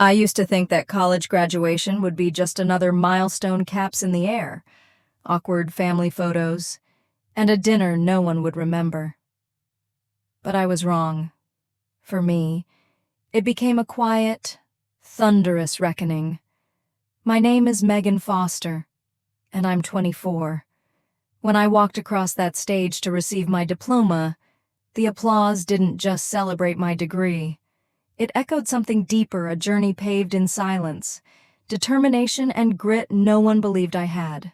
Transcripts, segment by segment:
I used to think that college graduation would be just another milestone caps in the air, awkward family photos, and a dinner no one would remember. But I was wrong. For me, it became a quiet, thunderous reckoning. My name is Megan Foster, and I'm 24. When I walked across that stage to receive my diploma, the applause didn't just celebrate my degree. It echoed something deeper, a journey paved in silence, determination and grit no one believed I had,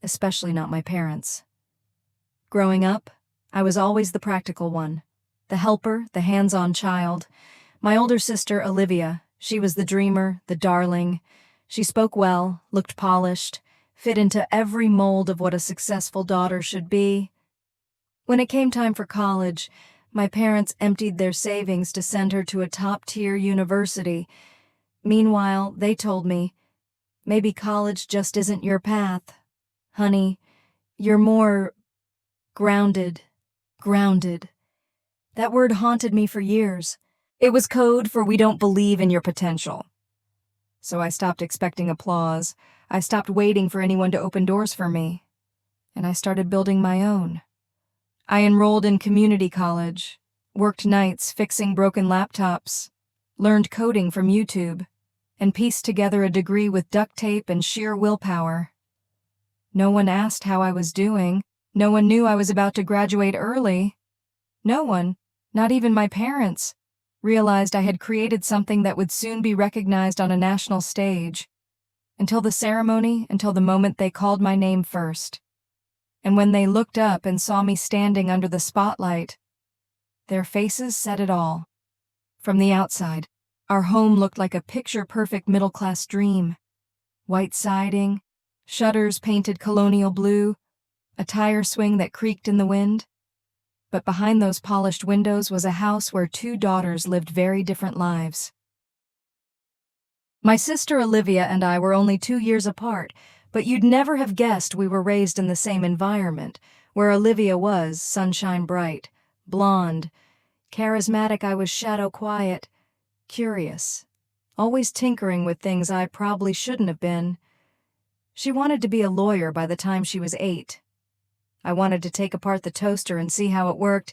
especially not my parents. Growing up, I was always the practical one, the helper, the hands-on child. My older sister, Olivia, she was the dreamer, the darling. She spoke well, looked polished, fit into every mold of what a successful daughter should be. When it came time for college, my parents emptied their savings to send her to a top-tier university. Meanwhile, they told me, maybe college just isn't your path. Honey, you're more grounded. Grounded. That word haunted me for years. It was code for we don't believe in your potential. So I stopped expecting applause. I stopped waiting for anyone to open doors for me. And I started building my own. I enrolled in community college, worked nights fixing broken laptops, learned coding from YouTube, and pieced together a degree with duct tape and sheer willpower. No one asked how I was doing. No one knew I was about to graduate early. No one, not even my parents, realized I had created something that would soon be recognized on a national stage. Until the ceremony, until the moment they called my name first. And when they looked up and saw me standing under the spotlight, their faces said it all. From the outside, our home looked like a picture-perfect middle-class dream. White siding, shutters painted colonial blue, a tire swing that creaked in the wind. But behind those polished windows was a house where two daughters lived very different lives. My sister Olivia and I were only 2 years apart, but you'd never have guessed we were raised in the same environment, where Olivia was sunshine bright, blonde, charismatic. I was shadow quiet, curious, always tinkering with things I probably shouldn't have been. She wanted to be a lawyer by the time she was 8. I wanted to take apart the toaster and see how it worked.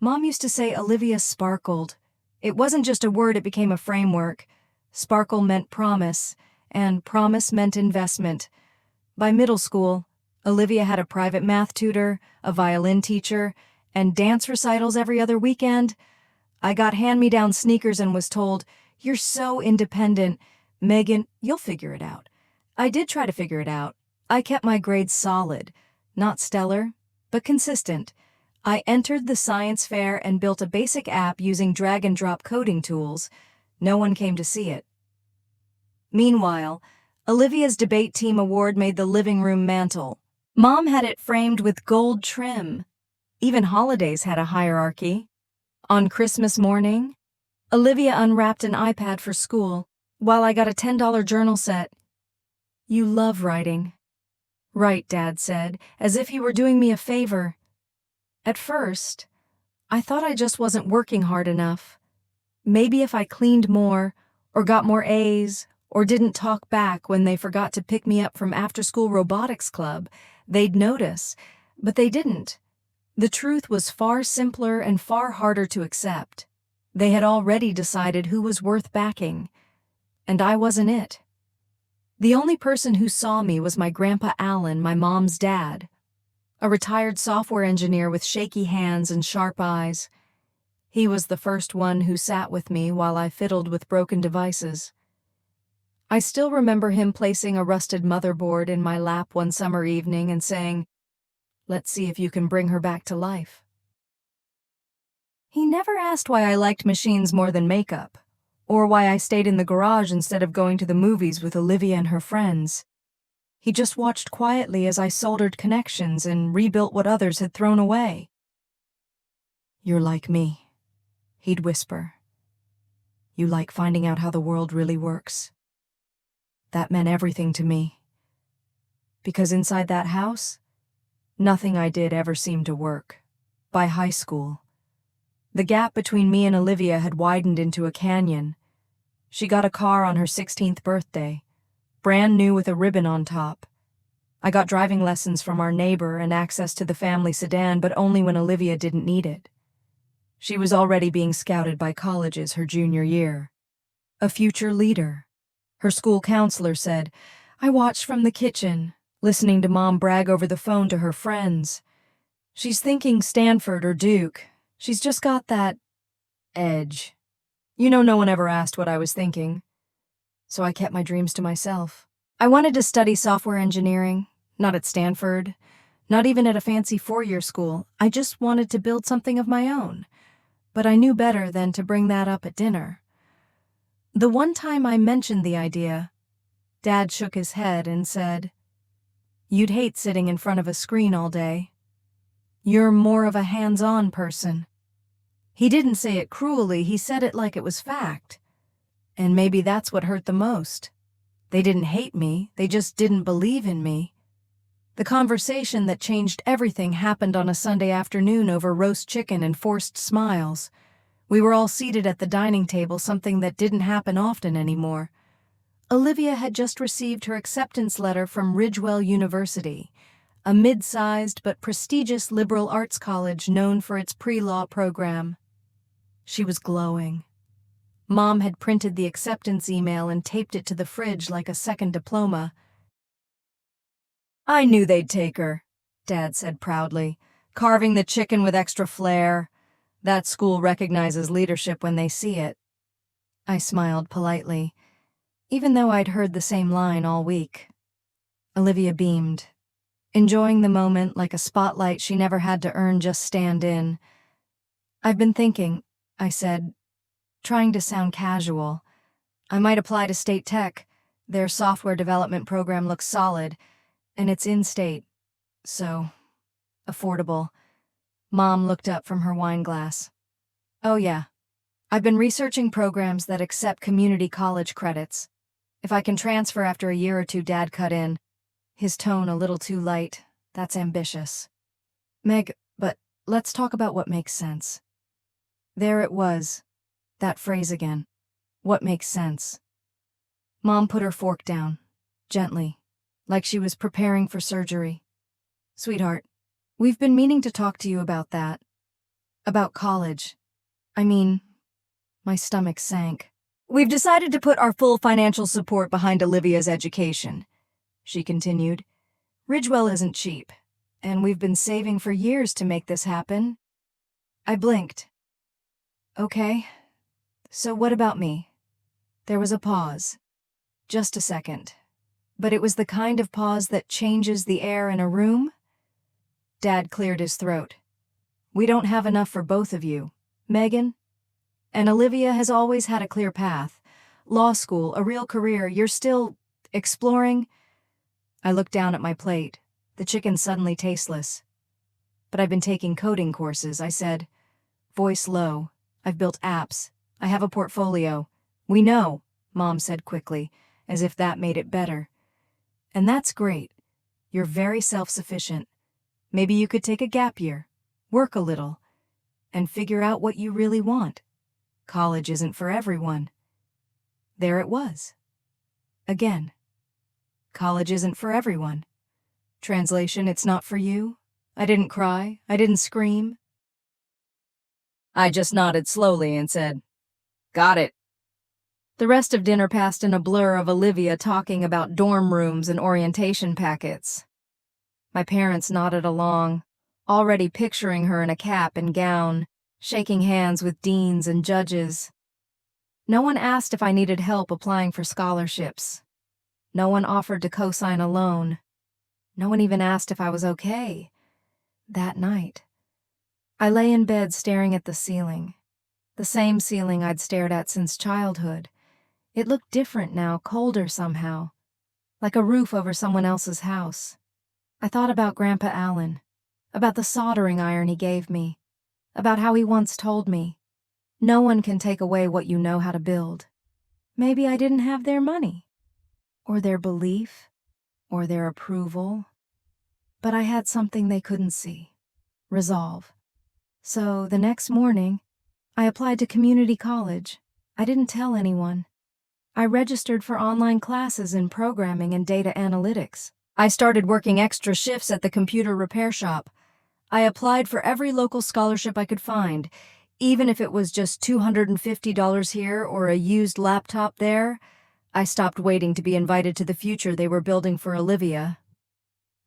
Mom used to say Olivia sparkled. It wasn't just a word, it became a framework. Sparkle meant promise, and promise meant investment. By middle school, Olivia had a private math tutor, a violin teacher, and dance recitals every other weekend. I got hand-me-down sneakers and was told, "You're so independent. Megan, you'll figure it out." I did try to figure it out. I kept my grades solid. Not stellar, but consistent. I entered the science fair and built a basic app using drag-and-drop coding tools. No one came to see it. Meanwhile, Olivia's debate team award made the living room mantle. Mom had it framed with gold trim. Even holidays had a hierarchy. On Christmas morning, Olivia unwrapped an iPad for school, while I got a $10 journal set. "You love writing." "Right," Dad said, as if he were doing me a favor. At first, I thought I just wasn't working hard enough. Maybe if I cleaned more, or got more A's, or didn't talk back when they forgot to pick me up from after-school robotics club, they'd notice, but they didn't. The truth was far simpler and far harder to accept. They had already decided who was worth backing, and I wasn't it. The only person who saw me was my Grandpa Alan, my mom's dad, a retired software engineer with shaky hands and sharp eyes. He was the first one who sat with me while I fiddled with broken devices. I still remember him placing a rusted motherboard in my lap one summer evening and saying, "Let's see if you can bring her back to life." He never asked why I liked machines more than makeup, or why I stayed in the garage instead of going to the movies with Olivia and her friends. He just watched quietly as I soldered connections and rebuilt what others had thrown away. "You're like me," he'd whisper. "You like finding out how the world really works." That meant everything to me. Because inside that house, nothing I did ever seemed to work. By high school, the gap between me and Olivia had widened into a canyon. She got a car on her 16th birthday, brand new with a ribbon on top. I got driving lessons from our neighbor and access to the family sedan, but only when Olivia didn't need it. She was already being scouted by colleges her junior year. A future leader. Her school counselor said, "I watched from the kitchen, listening to Mom brag over the phone to her friends. She's thinking Stanford or Duke. She's just got that edge." No one ever asked what I was thinking, so I kept my dreams to myself. I wanted to study software engineering, not at Stanford, not even at a fancy four-year school. I just wanted to build something of my own, but I knew better than to bring that up at dinner. The one time I mentioned the idea, Dad shook his head and said, "You'd hate sitting in front of a screen all day. You're more of a hands-on person." He didn't say it cruelly, he said it like it was fact. And maybe that's what hurt the most. They didn't hate me, they just didn't believe in me. The conversation that changed everything happened on a Sunday afternoon over roast chicken and forced smiles. We were all seated at the dining table, something that didn't happen often anymore. Olivia had just received her acceptance letter from Ridgewell University, a mid-sized but prestigious liberal arts college known for its pre-law program. She was glowing. Mom had printed the acceptance email and taped it to the fridge like a second diploma. "I knew they'd take her," Dad said proudly, "carving the chicken with extra flair. That school recognizes leadership when they see it." I smiled politely, even though I'd heard the same line all week. Olivia beamed, enjoying the moment like a spotlight she never had to earn, just stand in. "I've been thinking," I said, trying to sound casual. "I might apply to State Tech. Their software development program looks solid, and it's in-state, so affordable." Mom looked up from her wine glass. "Oh yeah, I've been researching programs that accept community college credits. If I can transfer after a year or two," Dad cut in, his tone a little too light. "That's ambitious. Meg, but let's talk about what makes sense." There it was. That phrase again. What makes sense? Mom put her fork down, gently, like she was preparing for surgery. "Sweetheart, we've been meaning to talk to you about that. About college. My stomach sank. We've decided to put our full financial support behind Olivia's education," she continued. "Ridgewell isn't cheap, and we've been saving for years to make this happen." I blinked. "Okay. So what about me?" There was a pause. Just a second. But it was the kind of pause that changes the air in a room. Dad cleared his throat. "We don't have enough for both of you, Megan. And Olivia has always had a clear path. Law school, a real career. You're still exploring." I looked down at my plate, the chicken suddenly tasteless. "But I've been taking coding courses," I said, voice low. "I've built apps. I have a portfolio." "We know," Mom said quickly, as if that made it better. "And that's great. You're very self-sufficient. Maybe you could take a gap year, work a little, and figure out what you really want. College isn't for everyone." There it was. Again. College isn't for everyone. Translation, it's not for you. I didn't cry. I didn't scream. I just nodded slowly and said, "Got it." The rest of dinner passed in a blur of Olivia talking about dorm rooms and orientation packets. My parents nodded along, already picturing her in a cap and gown, shaking hands with deans and judges. No one asked if I needed help applying for scholarships. No one offered to co-sign a loan. No one even asked if I was okay. That night, I lay in bed staring at the ceiling. The same ceiling I'd stared at since childhood. It looked different now, colder somehow, like a roof over someone else's house. I thought about Grandpa Allen, about the soldering iron he gave me, about how he once told me, "No one can take away what you know how to build." Maybe I didn't have their money, or their belief, or their approval, but I had something they couldn't see: resolve. So the next morning, I applied to community college. I didn't tell anyone. I registered for online classes in programming and data analytics. I started working extra shifts at the computer repair shop. I applied for every local scholarship I could find, even if it was just $250 here or a used laptop there. I stopped waiting to be invited to the future they were building for Olivia.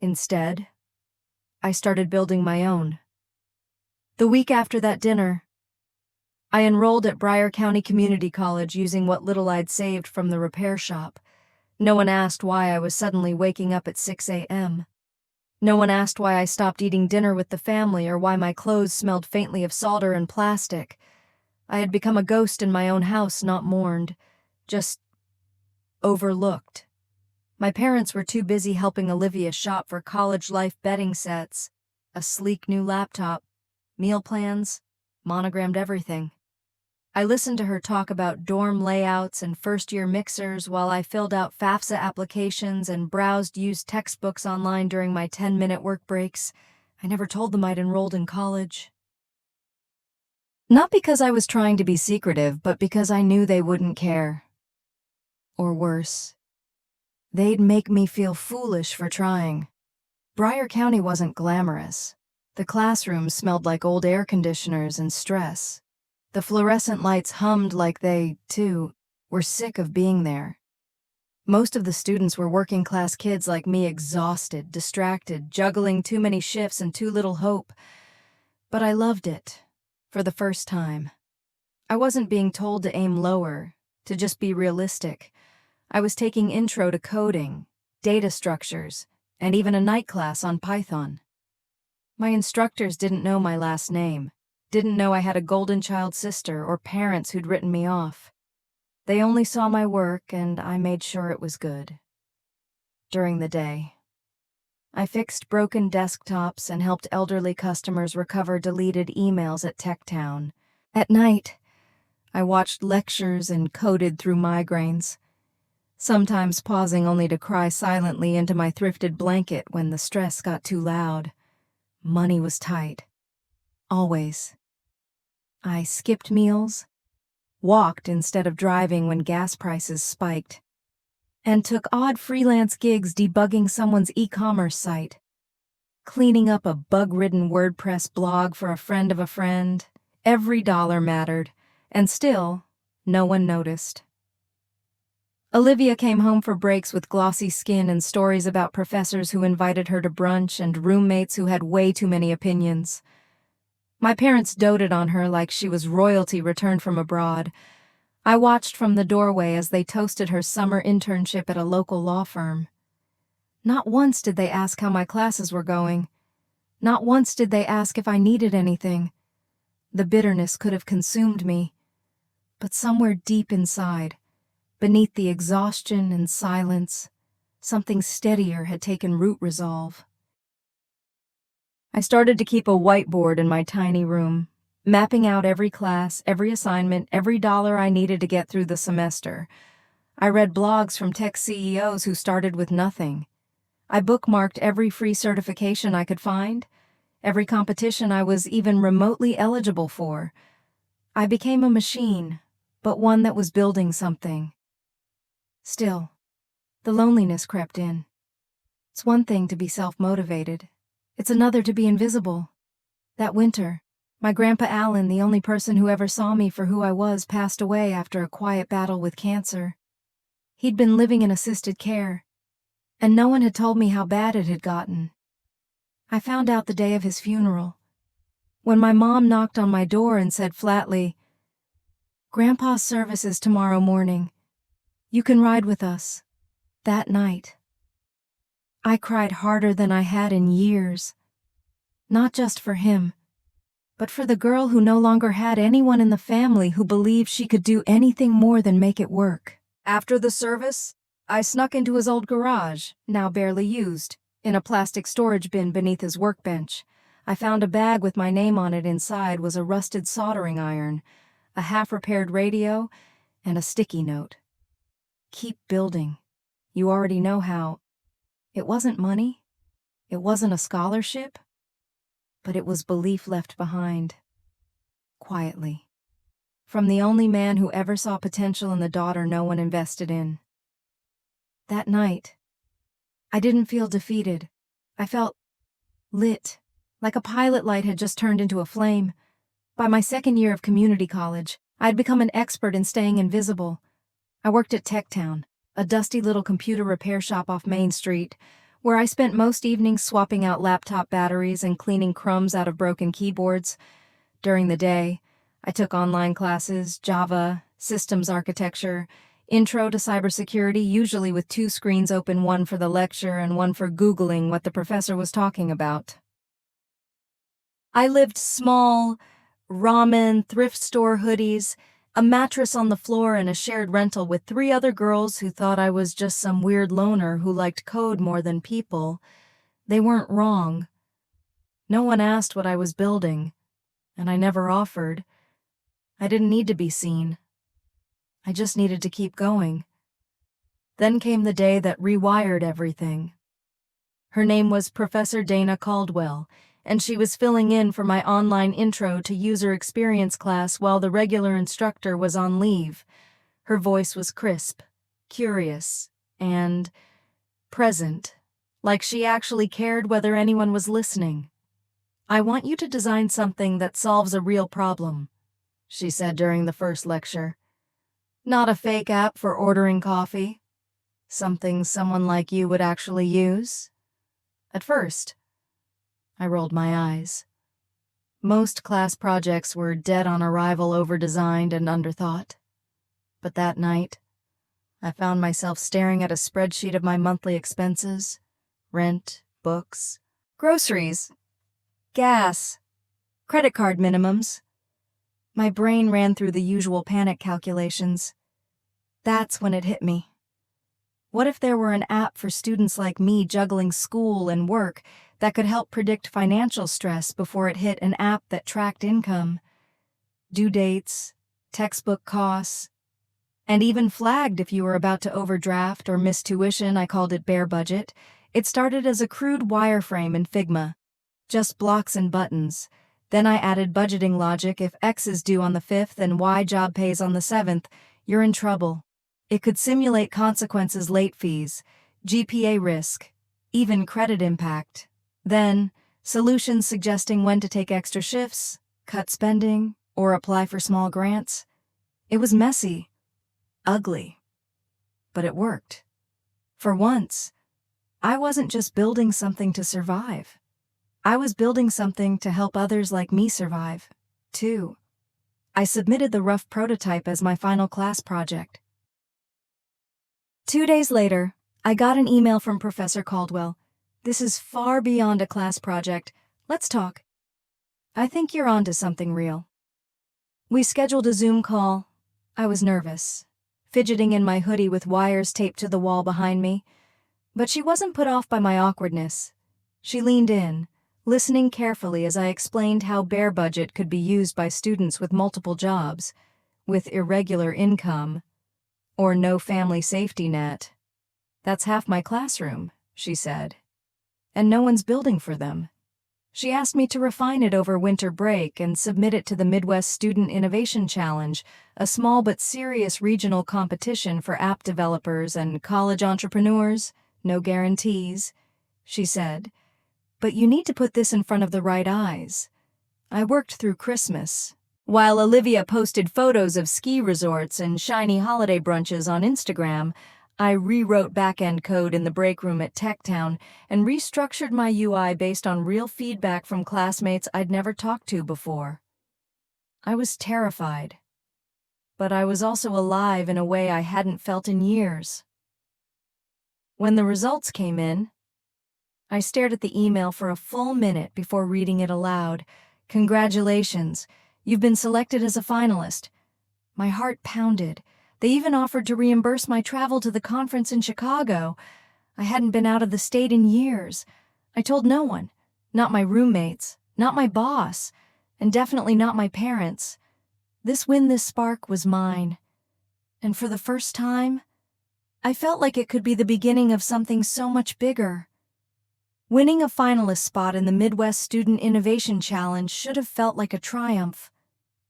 Instead, I started building my own. The week after that dinner, I enrolled at Broward County Community College using what little I'd saved from the repair shop. No one asked why I was suddenly waking up at 6 a.m. No one asked why I stopped eating dinner with the family or why my clothes smelled faintly of solder and plastic. I had become a ghost in my own house, not mourned, just overlooked. My parents were too busy helping Olivia shop for college life bedding sets, a sleek new laptop, meal plans, monogrammed everything. I listened to her talk about dorm layouts and first-year mixers while I filled out FAFSA applications and browsed used textbooks online during my 10-minute work breaks. I never told them I'd enrolled in college. Not because I was trying to be secretive, but because I knew they wouldn't care. Or worse, they'd make me feel foolish for trying. Broward County wasn't glamorous. The classrooms smelled like old air conditioners and stress. The fluorescent lights hummed like they, too, were sick of being there. Most of the students were working-class kids like me, exhausted, distracted, juggling too many shifts and too little hope. But I loved it, for the first time. I wasn't being told to aim lower, to just be realistic. I was taking intro to coding, data structures, and even a night class on Python. My instructors didn't know my last name. Didn't know I had a golden child sister or parents who'd written me off. They only saw my work, and I made sure it was good. During the day, I fixed broken desktops and helped elderly customers recover deleted emails at TechTown. At night, I watched lectures and coded through migraines, sometimes pausing only to cry silently into my thrifted blanket when the stress got too loud. Money was tight. Always. I skipped meals, walked instead of driving when gas prices spiked, and took odd freelance gigs debugging someone's e-commerce site, cleaning up a bug-ridden WordPress blog for a friend of a friend. Every dollar mattered, and still, no one noticed. Olivia came home for breaks with glossy skin and stories about professors who invited her to brunch and roommates who had way too many opinions. My parents doted on her like she was royalty returned from abroad. I watched from the doorway as they toasted her summer internship at a local law firm. Not once did they ask how my classes were going. Not once did they ask if I needed anything. The bitterness could have consumed me. But somewhere deep inside, beneath the exhaustion and silence, something steadier had taken root resolve. I started to keep a whiteboard in my tiny room, mapping out every class, every assignment, every dollar I needed to get through the semester. I read blogs from tech CEOs who started with nothing. I bookmarked every free certification I could find, every competition I was even remotely eligible for. I became a machine, but one that was building something. Still, the loneliness crept in. It's one thing to be self-motivated. It's another to be invisible. That winter, my Grandpa Allen, the only person who ever saw me for who I was, passed away after a quiet battle with cancer. He'd been living in assisted care, and no one had told me how bad it had gotten. I found out the day of his funeral, when my mom knocked on my door and said flatly, "Grandpa's service is tomorrow morning. You can ride with us." That night, I cried harder than I had in years. Not just for him, but for the girl who no longer had anyone in the family who believed she could do anything more than make it work. After the service, I snuck into his old garage, now barely used, in a plastic storage bin beneath his workbench. I found a bag with my name on it. Inside was a rusted soldering iron, a half-repaired radio, and a sticky note. "Keep building. You already know how." It wasn't money. It wasn't a scholarship. But it was belief left behind. Quietly. from the only man who ever saw potential in the daughter no one invested in. That night, I didn't feel defeated. I felt lit, like a pilot light had just turned into a flame. By my second year of community college, I had become an expert in staying invisible. I worked at Techtown, a dusty little computer repair shop off Main Street, where I spent most evenings swapping out laptop batteries and cleaning crumbs out of broken keyboards. During the day, I took online classes, Java, systems architecture, intro to cybersecurity, usually with 2 screens open, one for the lecture and one for Googling what the professor was talking about. I lived small, ramen, thrift store hoodies, a mattress on the floor, and a shared rental with 3 other girls who thought I was just some weird loner who liked code more than people. They weren't wrong. No one asked what I was building, and I never offered. I didn't need to be seen. I just needed to keep going. Then came the day that rewired everything. Her name was Professor Dana Caldwell, and she was filling in for my online intro to user experience class while the regular instructor was on leave. Her voice was crisp, curious, and present, like she actually cared whether anyone was listening. "I want you to design something that solves a real problem," she said during the first lecture. "Not a fake app for ordering coffee. Something someone like you would actually use." At first, I rolled my eyes. Most class projects were dead on arrival, over-designed and underthought. But that night, I found myself staring at a spreadsheet of my monthly expenses: rent, books, groceries, gas, credit card minimums. My brain ran through the usual panic calculations. That's when it hit me. What if there were an app for students like me juggling school and work that could help predict financial stress before it hit an app that tracked income, due dates, textbook costs, and even flagged if you were about to overdraft or miss tuition? I called it Bare Budget. It started as a crude wireframe in Figma, just blocks and buttons. Then I added budgeting logic: if X is due on the 5th and Y job pays on the 7th, you're in trouble. It could simulate consequences: late fees, GPA risk, even credit impact. Then, solutions suggesting when to take extra shifts, cut spending, or apply for small grants. It was messy, ugly, but it worked. For once, I wasn't just building something to survive. I was building something to help others like me survive, too. I submitted the rough prototype as my final class project. 2 days later, I got an email from Professor Caldwell. "This is far beyond a class project. Let's talk. I think you're onto something real." We scheduled a Zoom call. I was nervous, fidgeting in my hoodie with wires taped to the wall behind me. But she wasn't put off by my awkwardness. She leaned in, listening carefully as I explained how Bare Budget could be used by students with multiple jobs, with irregular income, or no family safety net. "That's half my classroom," she said. "And no one's building for them." She asked me to refine it over winter break and submit it to the Midwest Student Innovation Challenge, a small but serious regional competition for app developers and college entrepreneurs. "No guarantees," she said, "but you need to put this in front of the right eyes." I worked through Christmas, while Olivia posted photos of ski resorts and shiny holiday brunches on Instagram. I rewrote back-end code in the break room at Techtown and restructured my UI based on real feedback from classmates I'd never talked to before. I was terrified, but I was also alive in a way I hadn't felt in years. When the results came in, I stared at the email for a full minute before reading it aloud. "Congratulations, you've been selected as a finalist." My heart pounded. They even offered to reimburse my travel to the conference in Chicago. I hadn't been out of the state in years. I told no one, not my roommates, not my boss, and definitely not my parents. This spark was mine. And for the first time, I felt like it could be the beginning of something so much bigger. Winning a finalist spot in the Midwest Student Innovation Challenge should have felt like a triumph.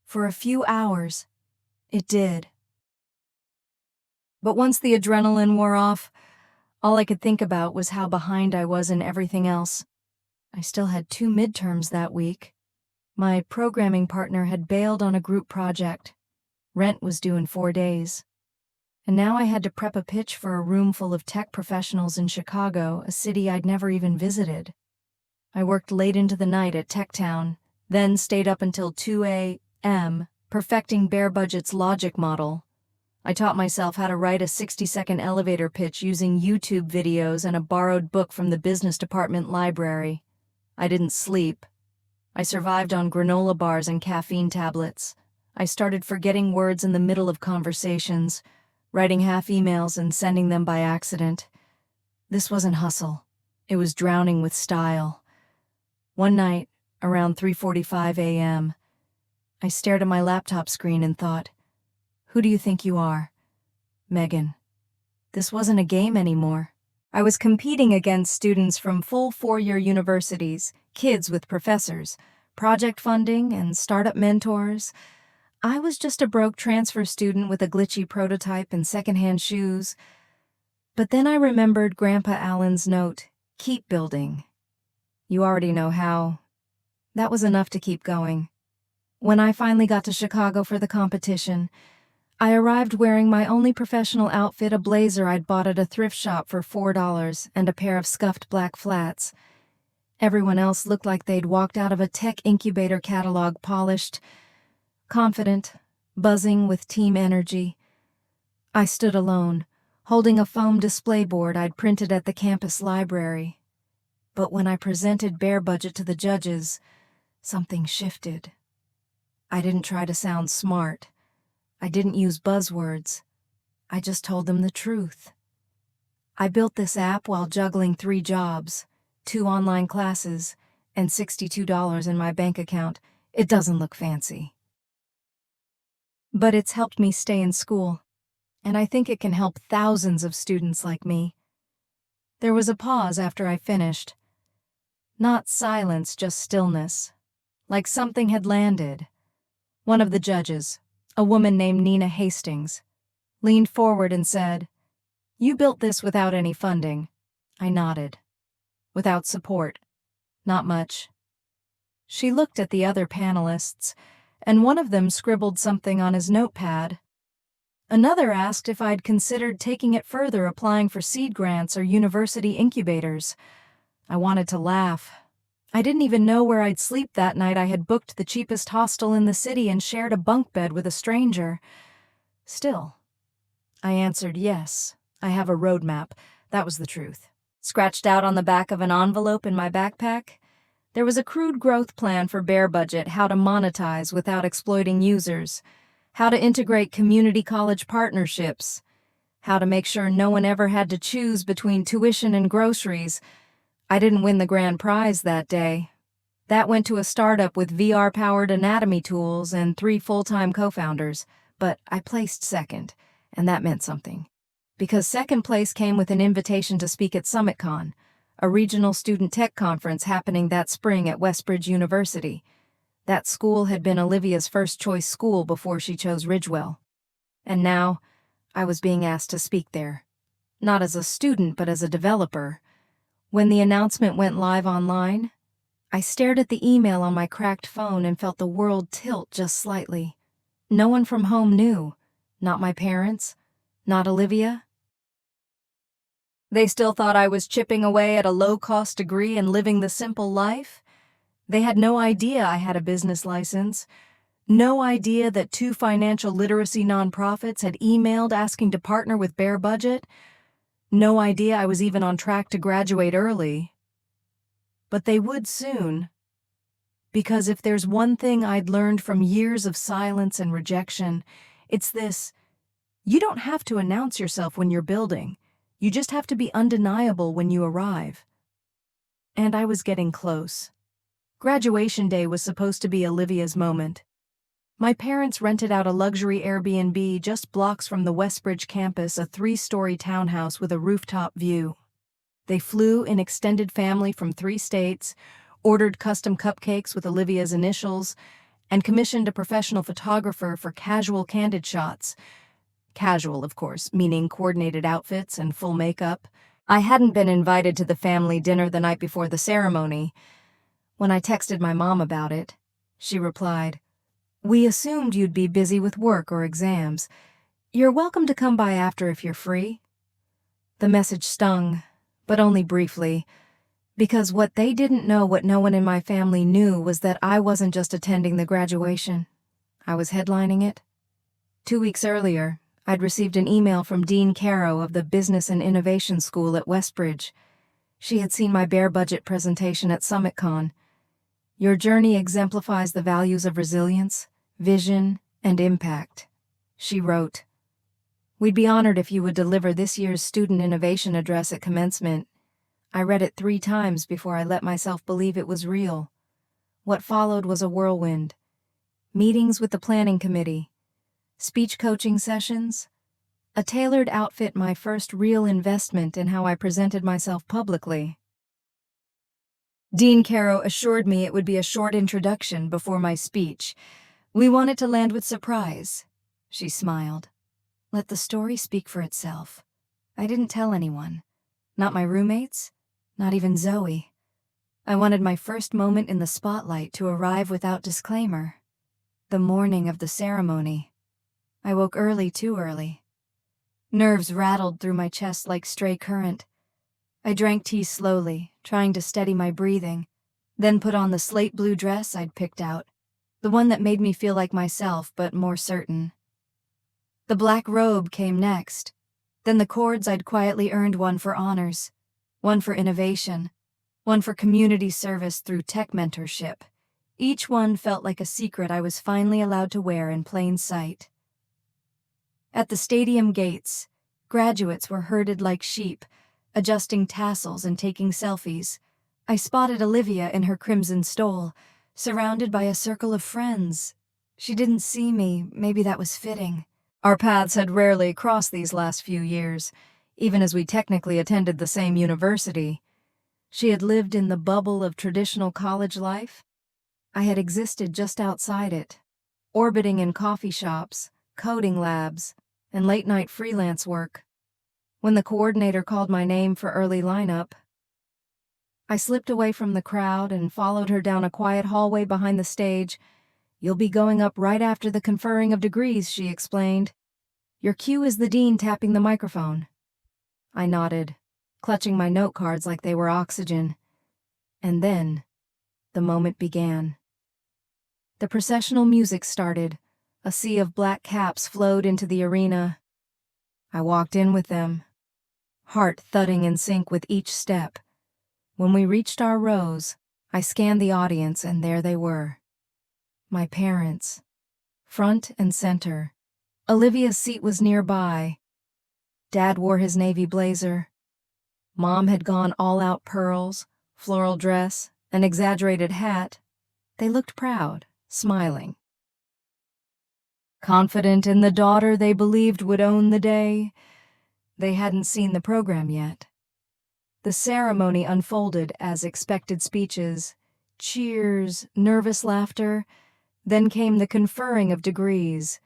For a few hours, It did. But once the adrenaline wore off, all I could think about was how behind I was in everything else. I still had 2 midterms that week. My programming partner had bailed on a group project. Rent was due in 4 days. And now I had to prep a pitch for a room full of tech professionals in Chicago, a city I'd never even visited. I worked late into the night at Tech Town, then stayed up until 2 a.m., perfecting Bare Budget's logic model. I taught myself how to write a 60-second elevator pitch using YouTube videos and a borrowed book from the business department library. I didn't sleep. I survived on granola bars and caffeine tablets. I started forgetting words in the middle of conversations, writing half emails and sending them by accident. This wasn't hustle. It was drowning with style. One night, around 3:45 a.m., I stared at my laptop screen and thought, "Who do you think you are, Megan?" This wasn't a game anymore. I was competing against students from full 4-year universities, kids with professors, project funding, and startup mentors. I was just a broke transfer student with a glitchy prototype and secondhand shoes. But then I remembered Grandpa Allen's note, "Keep building. You already know how." That was enough to keep going. When I finally got to Chicago for the competition, I arrived wearing my only professional outfit, a blazer I'd bought at a thrift shop for $4 and a pair of scuffed black flats. Everyone else looked like they'd walked out of a tech incubator catalog, polished, confident, buzzing with team energy. I stood alone, holding a foam display board I'd printed at the campus library. But when I presented Bare Budget to the judges, something shifted. I didn't try to sound smart. I didn't use buzzwords. I just told them the truth. I built this app while juggling 3 jobs, 2 online classes, and $62 in my bank account. It doesn't look fancy. But it's helped me stay in school, and I think it can help thousands of students like me. There was a pause after I finished. Not silence, just stillness. Like something had landed. One of the judges, a woman named Nina Hastings, leaned forward and said, "You built this without any funding." I nodded. "Without support. Not much." She looked at the other panelists, and one of them scribbled something on his notepad. Another asked if I'd considered taking it further, applying for seed grants or university incubators. I wanted to laugh. I didn't even know where I'd sleep that night. I had booked the cheapest hostel in the city and shared a bunk bed with a stranger. Still, I answered yes. I have a roadmap. That was the truth. Scratched out on the back of an envelope in my backpack, there was a crude growth plan for Bare Budget: how to monetize without exploiting users, how to integrate community college partnerships, how to make sure no one ever had to choose between tuition and groceries. I didn't win the grand prize that day. That went to a startup with VR-powered anatomy tools and 3 full-time co-founders, but I placed second, and that meant something. Because second place came with an invitation to speak at SummitCon, a regional student tech conference happening that spring at Westbridge University. That school had been Olivia's first-choice school before she chose Ridgewell. And now, I was being asked to speak there. Not as a student, but as a developer. When the announcement went live online, I stared at the email on my cracked phone and felt the world tilt just slightly. No one from home knew. Not my parents. Not Olivia. They still thought I was chipping away at a low-cost degree and living the simple life. They had no idea I had a business license. No idea that 2 financial literacy nonprofits had emailed asking to partner with Bare Budget. No idea I was even on track to graduate early. But they would soon. Because if there's one thing I'd learned from years of silence and rejection, it's this: you don't have to announce yourself when you're building. You just have to be undeniable when you arrive. And I was getting close. Graduation day was supposed to be Olivia's moment. My parents rented out a luxury Airbnb just blocks from the Westbridge campus, a 3-story townhouse with a rooftop view. They flew in extended family from 3 states, ordered custom cupcakes with Olivia's initials, and commissioned a professional photographer for casual candid shots. Casual, of course, meaning coordinated outfits and full makeup. I hadn't been invited to the family dinner the night before the ceremony. When I texted my mom about it, she replied, "We assumed you'd be busy with work or exams. You're welcome to come by after if you're free." The message stung, but only briefly, because what they didn't know, what no one in my family knew, was that I wasn't just attending the graduation. I was headlining it. 2 weeks earlier, I'd received an email from Dean Caro of the Business and Innovation School at Westbridge. She had seen my bare budget presentation at SummitCon. "Your journey exemplifies the values of resilience, vision, and impact," she wrote. "We'd be honored if you would deliver this year's student innovation address at commencement." I read it 3 times before I let myself believe it was real. What followed was a whirlwind. Meetings with the planning committee, speech coaching sessions, a tailored outfit, my first real investment in how I presented myself publicly. Dean Caro assured me it would be a short introduction before my speech. "We want it to land with surprise," she smiled. "Let the story speak for itself." I didn't tell anyone. Not my roommates, not even Zoe. I wanted my first moment in the spotlight to arrive without disclaimer. The morning of the ceremony, I woke early, too early. Nerves rattled through my chest like stray current. I drank tea slowly, trying to steady my breathing, then put on the slate blue dress I'd picked out, the one that made me feel like myself but more certain. The black robe came next, then the cords I'd quietly earned, one for honors, one for innovation, one for community service through tech mentorship. Each one felt like a secret I was finally allowed to wear in plain sight. At the stadium gates, graduates were herded like sheep, adjusting tassels and taking selfies. I spotted Olivia in her crimson stole, surrounded by a circle of friends. She didn't see me, maybe that was fitting. Our paths had rarely crossed these last few years, even as we technically attended the same university. She had lived in the bubble of traditional college life. I had existed just outside it, orbiting in coffee shops, coding labs, and late-night freelance work. When the coordinator called my name for early lineup, I slipped away from the crowd and followed her down a quiet hallway behind the stage. "You'll be going up right after the conferring of degrees," she explained. "Your cue is the dean tapping the microphone." I nodded, clutching my note cards like they were oxygen. And then, the moment began. The processional music started. A sea of black caps flowed into the arena. I walked in with them, heart thudding in sync with each step. When we reached our rows, I scanned the audience, and there they were. My parents, front and center. Olivia's seat was nearby. Dad wore his navy blazer. Mom had gone all-out pearls, floral dress, an exaggerated hat. They looked proud, smiling. Confident in the daughter they believed would own the day. They hadn't seen the program yet. The ceremony unfolded as expected: speeches, cheers, nervous laughter. Then came the conferring of degrees.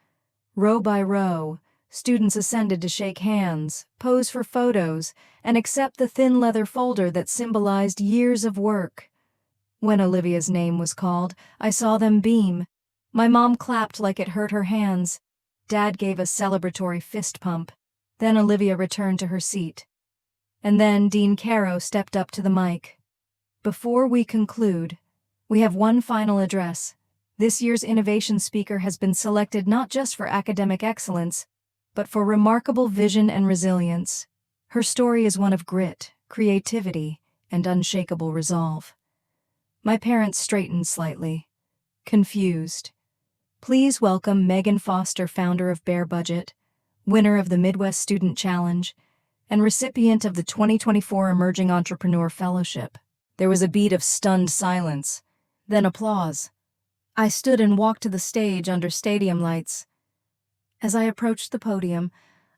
Row by row, students ascended to shake hands, pose for photos, and accept the thin leather folder that symbolized years of work. When Olivia's name was called, I saw them beam. My mom clapped like it hurt her hands. Dad gave a celebratory fist pump. Then Olivia returned to her seat. And then Dean Caro stepped up to the mic. "Before we conclude, we have one final address. This year's innovation speaker has been selected not just for academic excellence, but for remarkable vision and resilience. Her story is one of grit, creativity, and unshakable resolve." My parents straightened slightly, confused. Please welcome Megan Foster, founder of Bare Budget, winner of the Midwest Student Challenge, and recipient of the 2024 Emerging Entrepreneur Fellowship. There was a beat of stunned silence, then applause. I stood and walked to the stage under stadium lights. As I approached the podium,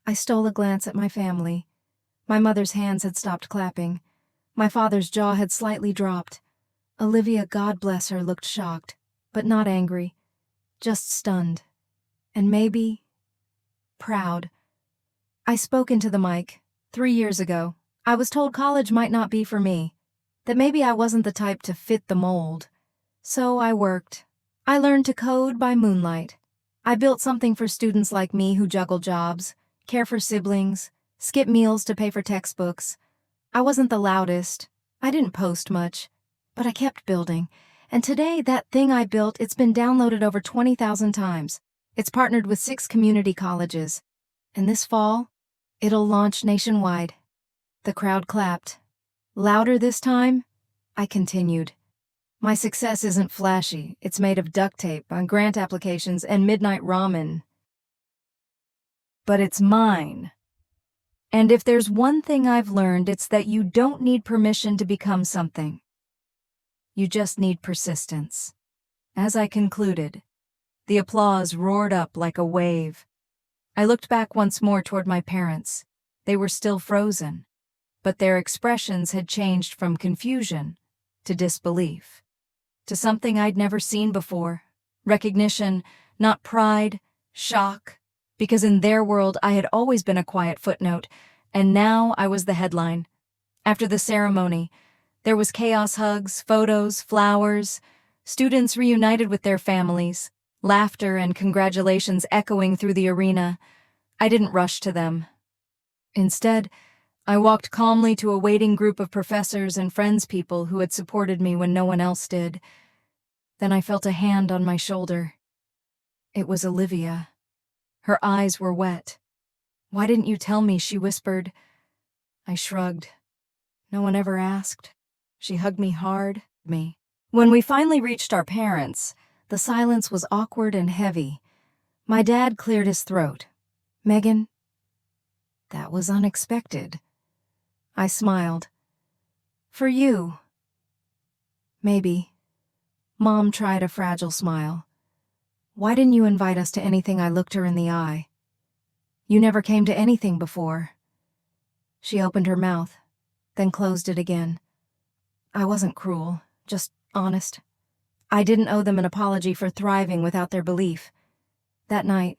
I stole a glance at my family. My mother's hands had stopped clapping. My father's jaw had slightly dropped. Olivia, God bless her, looked shocked, but not angry. just stunned, and maybe proud. I spoke into the mic. 3 years ago, I was told college might not be for me, that maybe I wasn't the type to fit the mold. So I worked. I learned to code by moonlight. I built something for students like me who juggle jobs, care for siblings, skip meals to pay for textbooks. I wasn't the loudest. I didn't post much, but I kept building. And today, that thing I built, it's been downloaded over 20,000 times. It's partnered with 6 community colleges. And this fall, it'll launch nationwide. The crowd clapped. Louder this time, I continued. My success isn't flashy. It's made of duct tape on grant applications and midnight ramen. But it's mine. And if there's one thing I've learned, it's that you don't need permission to become something. You just need persistence. As I concluded, the applause roared up like a wave. I looked back once more toward my parents. They were still frozen, but their expressions had changed from confusion to disbelief, to something I'd never seen before. Recognition, not pride, shock, because in their world I had always been a quiet footnote, and now I was the headline. After the ceremony, there was chaos hugs, photos, flowers, students reunited with their families, laughter and congratulations echoing through the arena. I didn't rush to them. Instead, I walked calmly to a waiting group of professors and friends-people who had supported me when no one else did. Then I felt a hand on my shoulder. It was Olivia. Her eyes were wet. "Why didn't you tell me?" she whispered. I shrugged. No one ever asked. She hugged me hard. When we finally reached our parents, the silence was awkward and heavy. My dad cleared his throat. "Megan, that was unexpected." I smiled. "For you." "Maybe." Mom tried a fragile smile. "Why didn't you invite us to anything?" I looked her in the eye. "You never came to anything before." She opened her mouth, then closed it again. I wasn't cruel, just honest. I didn't owe them an apology for thriving without their belief. That night,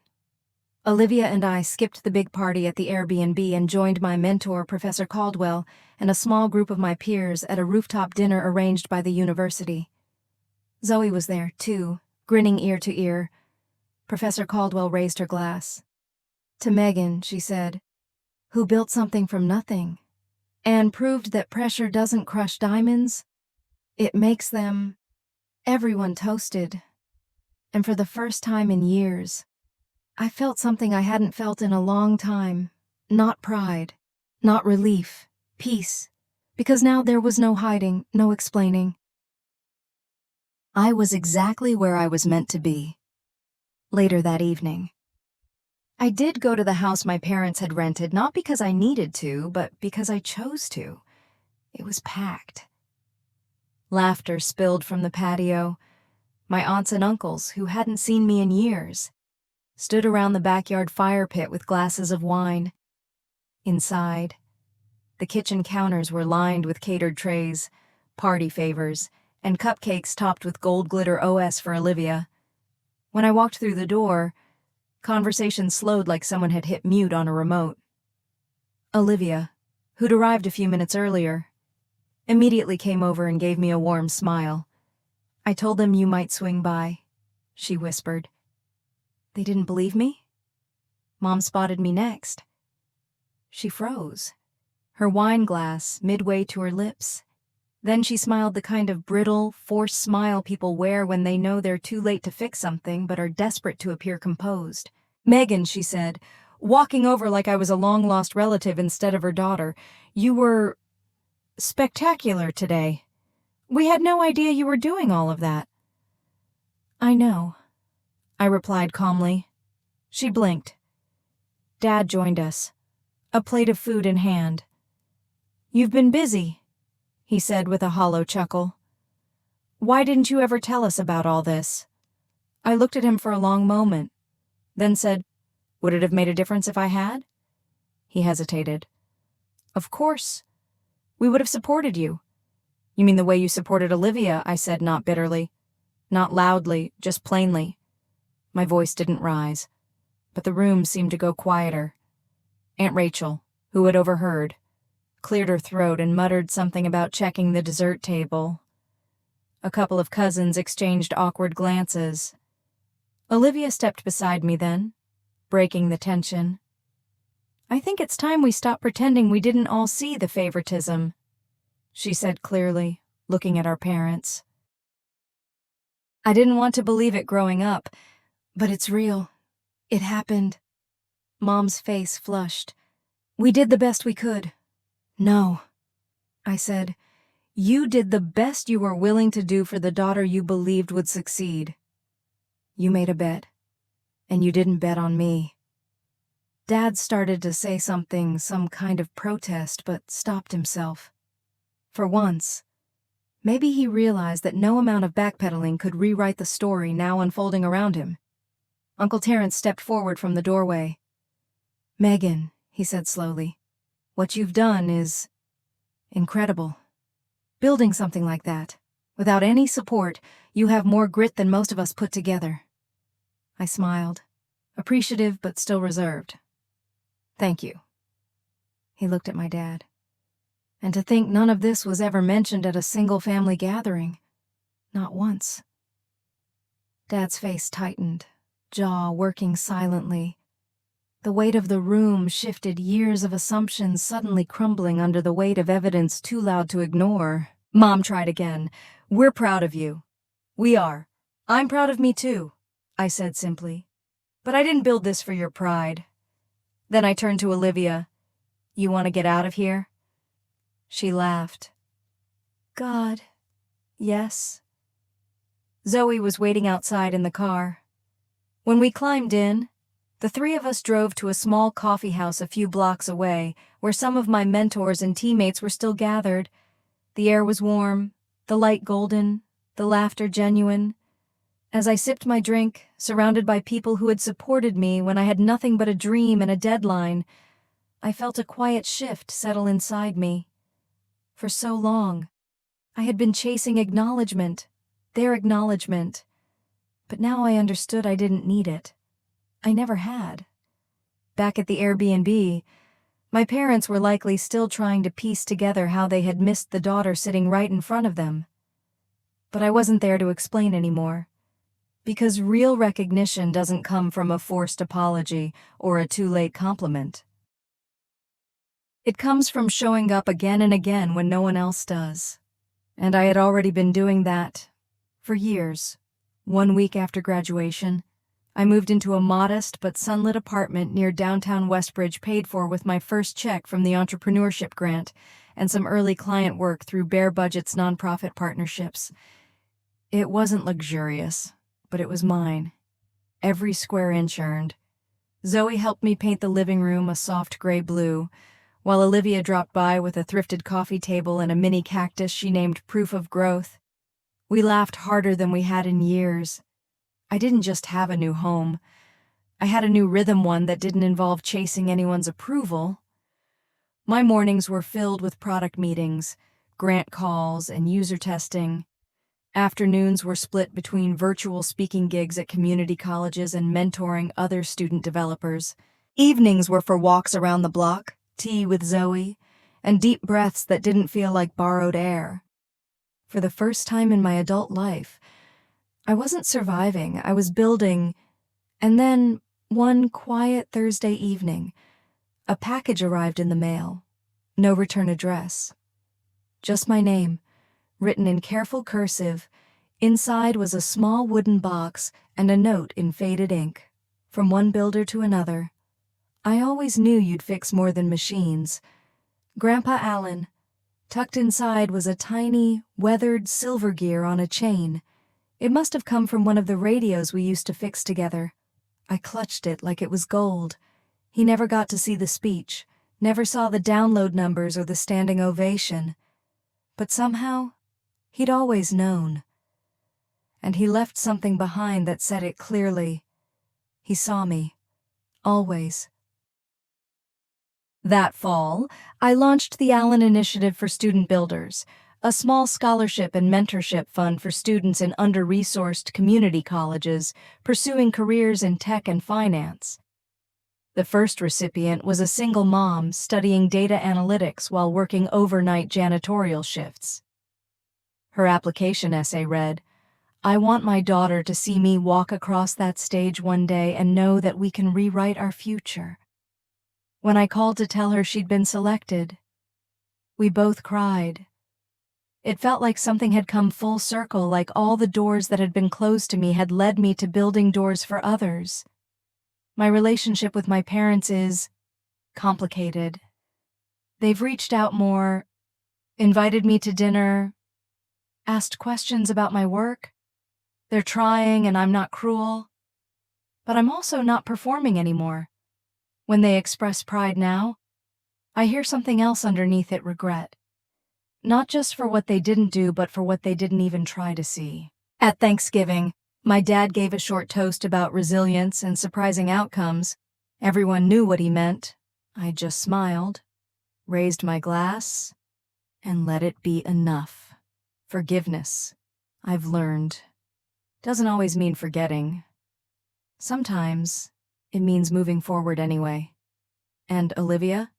Olivia and I skipped the big party at the Airbnb and joined my mentor, Professor Caldwell, and a small group of my peers at a rooftop dinner arranged by the university. Zoe was there, too, grinning ear to ear. Professor Caldwell raised her glass. "To Megan," she said, "who built something from nothing and proved that pressure doesn't crush diamonds, it makes them." Everyone toasted. And for the first time in years, I felt something I hadn't felt in a long time. Not pride, not relief, peace. Because now there was no hiding, no explaining. I was exactly where I was meant to be. Later that evening, I did go to the house my parents had rented, not because I needed to, but because I chose to. It was packed. Laughter spilled from the patio. My aunts and uncles, who hadn't seen me in years, stood around the backyard fire pit with glasses of wine. Inside, the kitchen counters were lined with catered trays, party favors, and cupcakes topped with gold glitter OS for Olivia. When I walked through the door, conversation slowed like someone had hit mute on a remote. Olivia, who'd arrived a few minutes earlier, immediately came over and gave me a warm smile. "I told them you might swing by," she whispered. "They didn't believe me?" Mom spotted me next. She froze, her wine glass midway to her lips. Then she smiled the kind of brittle, forced smile people wear when they know they're too late to fix something but are desperate to appear composed. "Megan," she said, walking over like I was a long-lost relative instead of her daughter, "you were spectacular today. We had no idea you were doing all of that." "I know," I replied calmly. She blinked. Dad joined us, a plate of food in hand. "You've been busy," he said with a hollow chuckle. "Why didn't you ever tell us about all this?" I looked at him for a long moment, then said, "Would it have made a difference if I had?" He hesitated. "Of course. We would have supported you." "You mean the way you supported Olivia?" I said, not bitterly. Not loudly, just plainly. My voice didn't rise, but the room seemed to go quieter. Aunt Rachel, who had overheard, cleared her throat and muttered something about checking the dessert table. A couple of cousins exchanged awkward glances. Olivia stepped beside me then, breaking the tension. "I think it's time we stop pretending we didn't all see the favoritism," she said clearly, looking at our parents. I didn't want to believe it growing up, but it's real. It happened. Mom's face flushed. "We did the best we could." "No," I said. "You did the best you were willing to do for the daughter you believed would succeed. You made a bet, and you didn't bet on me." Dad started to say something, some kind of protest, but stopped himself. For once, maybe he realized that no amount of backpedaling could rewrite the story now unfolding around him. Uncle Terrence stepped forward from the doorway. "Megan," he said slowly, "what you've done is incredible. Building something like that, without any support, you have more grit than most of us put together." I smiled, appreciative but still reserved. "Thank you." He looked at my dad. And to think none of this was ever mentioned at a single family gathering. Not once. Dad's face tightened, jaw working silently. The weight of the room shifted, years of assumptions suddenly crumbling under the weight of evidence too loud to ignore. Mom tried again. "We're proud of you." "We are. I'm proud of me too," I said simply. "But I didn't build this for your pride." Then I turned to Olivia. "You want to get out of here?" She laughed. "God, yes." Zoe was waiting outside in the car. When we climbed in, the three of us drove to a small coffee house a few blocks away, where some of my mentors and teammates were still gathered. The air was warm, the light golden, the laughter genuine. As I sipped my drink, surrounded by people who had supported me when I had nothing but a dream and a deadline, I felt a quiet shift settle inside me. For so long, I had been chasing acknowledgement, their acknowledgement. But now I understood I didn't need it. I never had. Back at the Airbnb, my parents were likely still trying to piece together how they had missed the daughter sitting right in front of them. But I wasn't there to explain anymore. Because real recognition doesn't come from a forced apology or a too-late compliment. It comes from showing up again and again when no one else does. And I had already been doing that for years. 1 week after graduation, I moved into a modest but sunlit apartment near downtown Westbridge paid for with my first check from the entrepreneurship grant and some early client work through Bare Budget's nonprofit partnerships. It wasn't luxurious, but it was mine. Every square inch earned. Zoe helped me paint the living room a soft gray blue, while Olivia dropped by with a thrifted coffee table and a mini cactus she named Proof of Growth. We laughed harder than we had in years. I didn't just have a new home. I had a new rhythm, one that didn't involve chasing anyone's approval. My mornings were filled with product meetings, grant calls, and user testing. Afternoons were split between virtual speaking gigs at community colleges and mentoring other student developers. Evenings were for walks around the block, tea with Zoe, and deep breaths that didn't feel like borrowed air. For the first time in my adult life, I wasn't surviving, I was building. And then, one quiet Thursday evening, a package arrived in the mail. No return address. Just my name, written in careful cursive. Inside was a small wooden box and a note in faded ink. From one builder to another. "I always knew you'd fix more than machines. Grandpa Allen." Tucked inside was a tiny, weathered silver gear on a chain. It must have come from one of the radios we used to fix together. I clutched it like it was gold. He never got to see the speech, never saw the download numbers or the standing ovation. But somehow, he'd always known. And he left something behind that said it clearly. He saw me. Always. That fall, I launched the Allen Initiative for Student Builders, a small scholarship and mentorship fund for students in under-resourced community colleges pursuing careers in tech and finance. The first recipient was a single mom studying data analytics while working overnight janitorial shifts. Her application essay read, "I want my daughter to see me walk across that stage one day and know that we can rewrite our future." When I called to tell her she'd been selected, we both cried. It felt like something had come full circle, like all the doors that had been closed to me had led me to building doors for others. My relationship with my parents is complicated. They've reached out more, invited me to dinner, asked questions about my work. They're trying, and I'm not cruel. But I'm also not performing anymore. When they express pride now, I hear something else underneath it: regret. Not just for what they didn't do, but for what they didn't even try to see. At Thanksgiving, my dad gave a short toast about resilience and surprising outcomes. Everyone knew what he meant. I just smiled, raised my glass, and let it be enough. Forgiveness, I've learned, doesn't always mean forgetting. Sometimes it means moving forward anyway. And Olivia?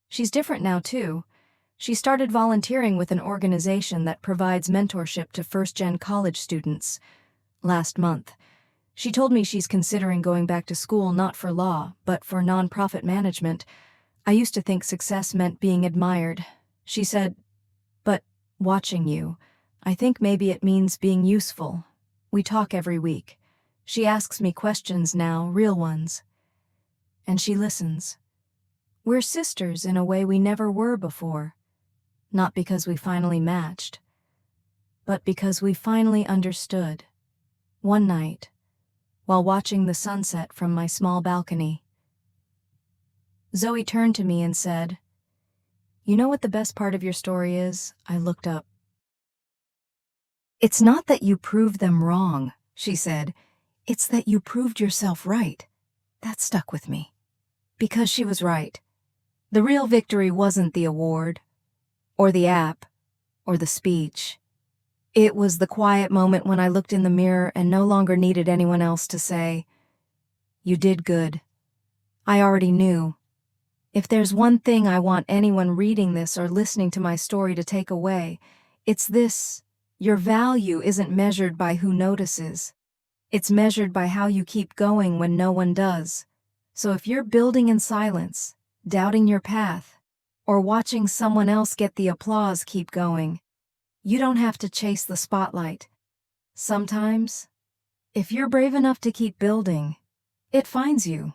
She's different now, too. She started volunteering with an organization that provides mentorship to first-gen college students. Last month, she told me she's considering going back to school, not for law, but for nonprofit management. I used to think success meant being admired. She said, "But watching you, I think maybe it means being useful." We talk every week. She asks me questions now, real ones. And she listens. We're sisters in a way we never were before. Not because we finally matched, but because we finally understood. One night, while watching the sunset from my small balcony, Zoe turned to me and said, "You know what the best part of your story is?" I looked up. "It's not that you proved them wrong," she said. "It's that you proved yourself right." That stuck with me. Because she was right. The real victory wasn't the award, or the app, or the speech. It was the quiet moment when I looked in the mirror and no longer needed anyone else to say, "You did good." I already knew. If there's one thing I want anyone reading this or listening to my story to take away, it's this: your value isn't measured by who notices. It's measured by how you keep going when no one does. So if you're building in silence, doubting your path, or watching someone else get the applause, keep going. You don't have to chase the spotlight. Sometimes, if you're brave enough to keep building, it finds you.